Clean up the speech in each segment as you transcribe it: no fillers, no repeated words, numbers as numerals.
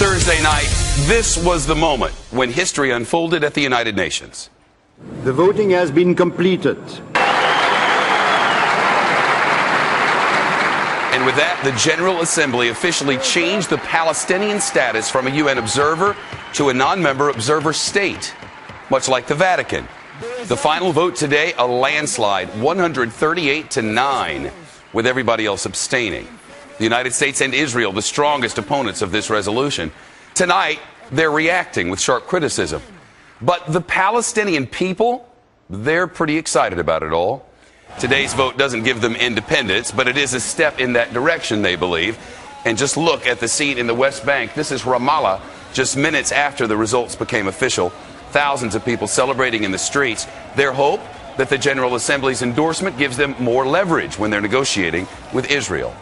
Thursday night, this was the moment when history unfolded at the United Nations. The voting has been completed. And with that, the General Assembly officially changed the Palestinian status from a UN observer to a non-member observer state, much like the Vatican. The final vote today, a landslide, 138-9, with everybody else abstaining. The United States and Israel, the strongest opponents of this resolution. Tonight, they're reacting with sharp criticism. But the Palestinian people, they're pretty excited about it all. Today's vote doesn't give them independence, but it is a step in that direction, they believe. And just look at the scene in the West Bank. This is Ramallah, just minutes after the results became official. Thousands of people celebrating in the streets. Their hope that the General Assembly's endorsement gives them more leverage when they're negotiating with Israel.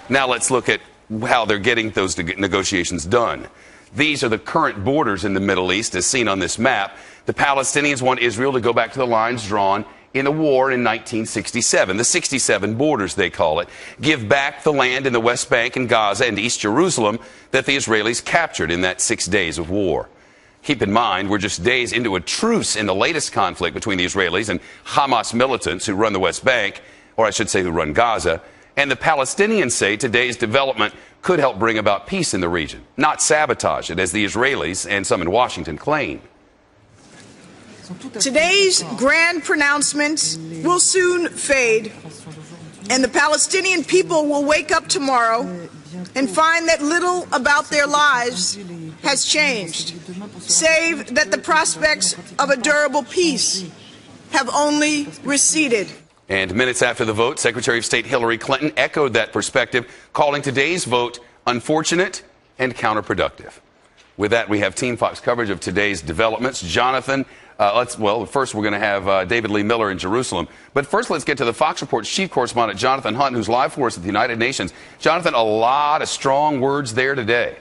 Now let's look at how they're getting those negotiations done. These are the current borders in the Middle East, as seen on this map. The Palestinians want Israel to go back to the lines drawn in the war in 1967, the 67 borders, they call it, give back the land in the West Bank and Gaza and East Jerusalem that the Israelis captured in that 6 days of war. Keep in mind, we're just days into a truce in the latest conflict between the Israelis and Hamas militants who run the West Bank, or I should say who run Gaza. And the Palestinians say today's development could help bring about peace in the region, not sabotage it, as the Israelis and some in Washington claim. Today's grand pronouncement will soon fade, and the Palestinian people will wake up tomorrow and find that little about their lives has changed, save that the prospects of a durable peace have only receded. And minutes after the vote, Secretary of State Hillary Clinton echoed that perspective, calling today's vote unfortunate and counterproductive. With that, we have Team Fox coverage of today's developments. Jonathan, first we're going to have David Lee Miller in Jerusalem. But first, let's get to the Fox Report's chief correspondent, Jonathan Hunt, who's live for us at the United Nations. Jonathan, a lot of strong words there today.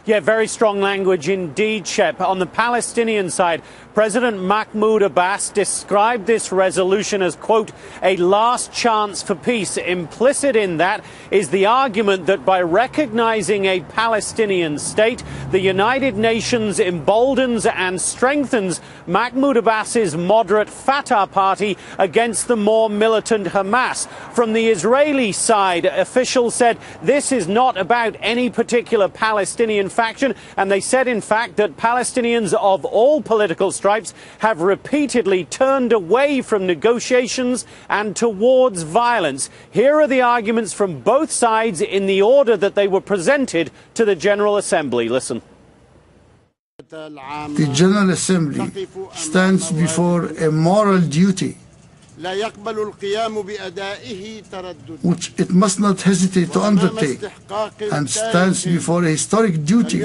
Yeah, very strong language indeed, Shep. On the Palestinian side, President Mahmoud Abbas described this resolution as, quote, a last chance for peace. Implicit in that is the argument that by recognizing a Palestinian state, the United Nations emboldens and strengthens Mahmoud Abbas's moderate Fatah party against the more militant Hamas. From the Israeli side, officials said this is not about any particular Palestinian faction, and they said, in fact, that Palestinians of all political stripes have repeatedly turned away from negotiations and towards violence. Here are the arguments from both sides in the order that they were presented to the General Assembly. Listen. The General Assembly stands before a moral duty which it must not hesitate to undertake, and stands before a historic duty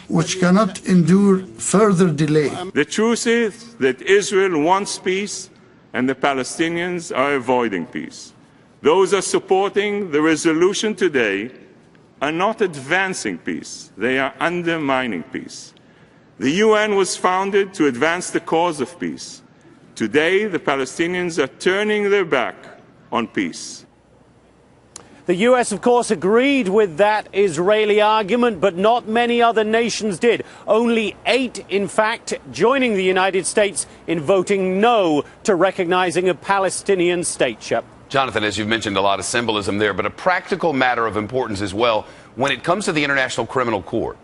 which cannot endure further delay. The truth is that Israel wants peace and the Palestinians are avoiding peace. Those are supporting the resolution today are not advancing peace, they are undermining peace. The UN was founded to advance the cause of peace. Today, the Palestinians are turning their back on peace. The U.S., of course, agreed with that Israeli argument, but not many other nations did. Only 8, in fact, joining the United States in voting no to recognizing a Palestinian state. Shep. Jonathan, as you've mentioned, a lot of symbolism there, but a practical matter of importance as well when it comes to the International Criminal Court.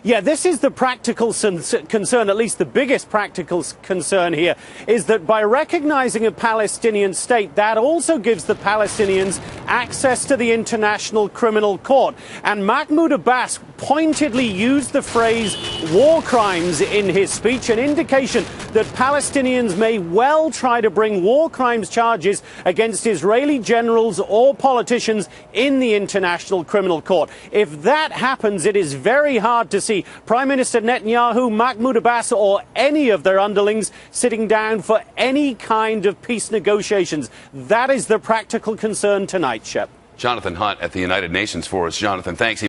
Yeah, this is the practical concern, at least the biggest practical concern here, is that by recognizing a Palestinian state, that also gives the Palestinians access to the International Criminal Court. And Mahmoud Abbas pointedly used the phrase war crimes in his speech, an indication that Palestinians may well try to bring war crimes charges against Israeli generals or politicians in the International Criminal Court. If that happens, it is very hard to see Prime Minister Netanyahu, Mahmoud Abbas or any of their underlings sitting down for any kind of peace negotiations. That is the practical concern tonight, Shep. Jonathan Hunt at the United Nations for us. Jonathan, thanks.